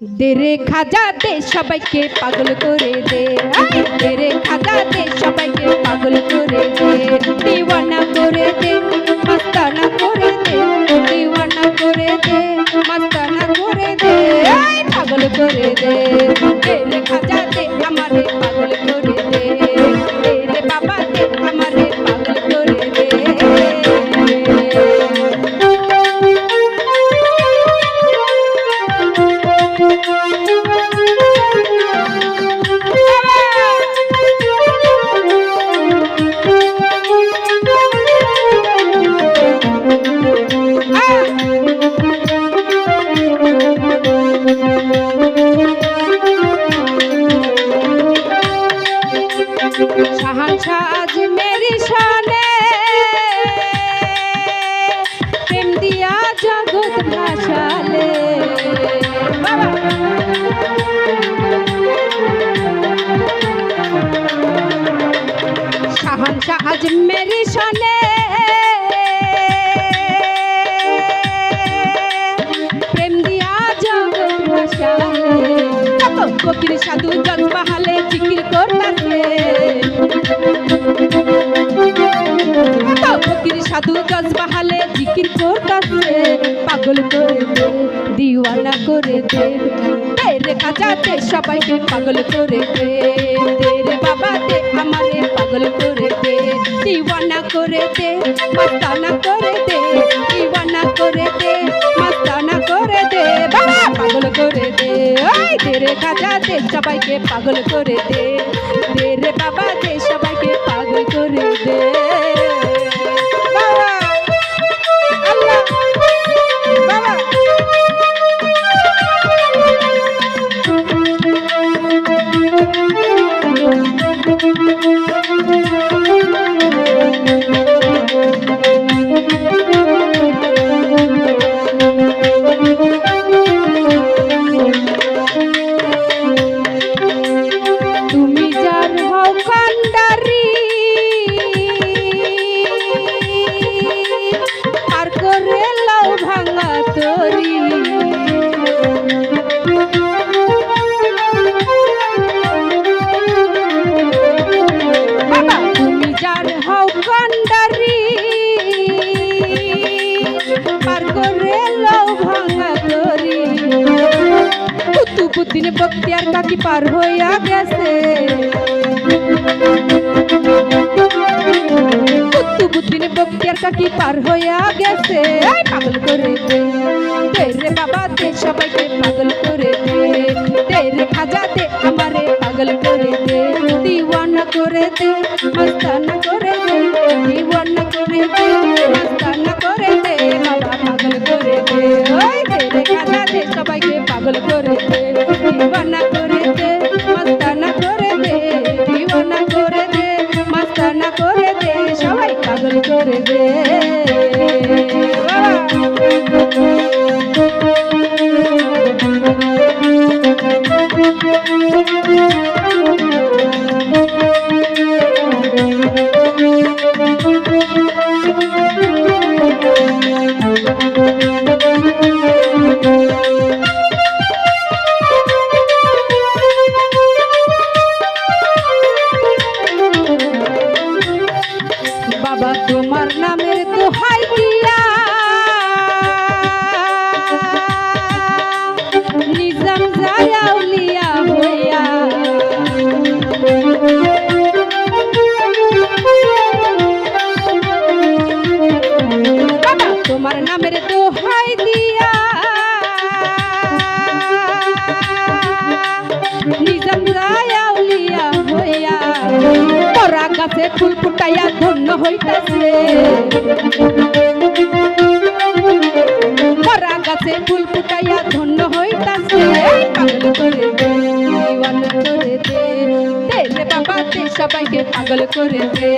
দে রে খাজা দে সবাইকে পাগল করে দে, দে রে খাজা দে সবাইকে পাগল করে দে, দিওয়ানা করে দে মস্তানা করে দে, দিওয়ানা করে দে মস্তানা করে দে, পাগল করে দে। দে রে খাজা দে আমারে পাগল করে দে, দে রে বাবা দে আমারে পাগল করে দে। आज मेरी शाने प्रेम दिया जगत भाषाले शहंशाह आज मेरी शाने प्रेम दिया जगत भाषाले फकीर साधु जग बहाले जिकिर करताছে फकीर साधु जग बहाले जिकिर करताছে पागल करे दे दीवाना करे दे तेरे खाजा दे सबाइके पागल करे दे तेरे बाबा दे हमारे पागल करे दे दीवाना करे दे मस्ताना करे दे दीवाना करे दे मस्ताना करे दे बाबा पागल करे दे तेरे खाजा दे सबाइके पागल करे दे तेरे बाबा दे सबाइके पागल करे दे बाबा अल्लाह बाबा दिन बख्तियार काकी पार होया गैसे कुतुबुद्दीन बख्तियार काकी पार होया गैसे पागल करे दे तेरे बाबा दे सबाइके पागल करे दे तेरे खाजा दे हमारे पागल करे दे दीवाना करे दे मस्ताना करे दे दीवाना करे दे मस्ताना करे दे बाबा पागल करे दे तेरे खाजा दे सबाइके पागल करे दे दीवाना करे दे मस्ताना करे दे दीवाना करे दे मस्ताना करे दे सबाई पागल करे दे बाबा तुम्हार नामेर दोहाई दिया निजाम जाया उलिया होया बाबा तुम्हार नामेर दोहाई दिया निजाम जाया उलिया होया परा गाছে ফুল ফুটাইয়া ধন্য হইতাছে পরা গাছে ফুল ফুটাইয়া ধন্য হইতাছে পাগল করে দে दीवाना করে দে তেরে বাবা দে সবাইকে পাগল করে দে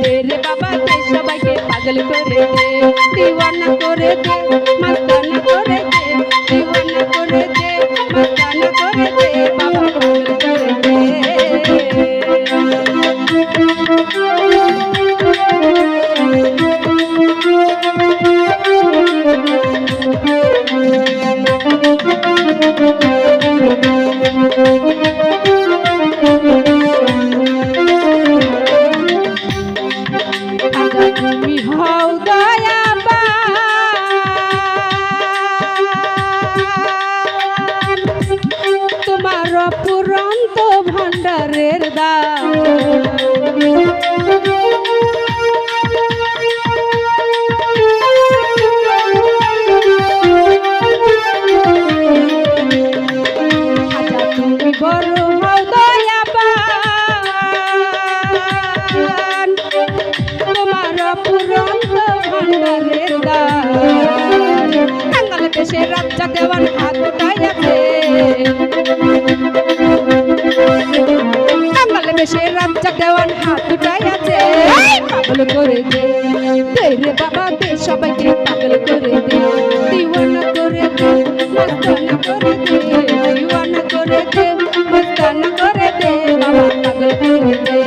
তেরে বাবা দে সবাইকে পাগল করে দে दीवाना করে দে মস্তানা করে দে दीवाना করে দে मस्ताना करे दे बाबा पागल करे दे Thank you. ভান্ডারের দান আজা তুমি বড় হও দয়াবান তোমার পুরন্ত ভান্ডারের দান টাঙ্গাল দেশে রাজ্জা দেওয়ান হাত উঠাইয়াছে টাঙ্গাল দেশে রাজ্জা দেওয়ান হাত উঠাইয়াছে পাগল করে দে রে বাবা দে সবাইকে পাগল করে দে দিওয়ানা করে দে মস্তানা করে দে দিওয়ানা করে দে মস্তানা করে দে বাবা পাগল করে দে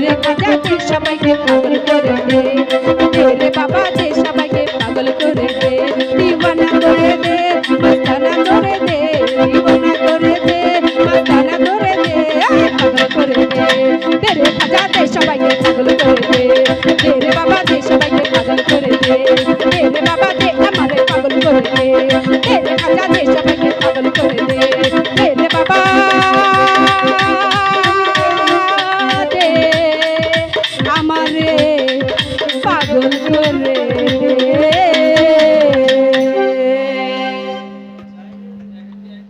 রে খাজা দে সবাইকে পাগল করে দে রে বাবা দে সবাইকে পাগল করে দে দিওয়ানা করে দে মস্তানা করে দে দিওয়ানা করে দে মস্তানা করে দে পাগল করে দে রে খাজা দে সবাইকে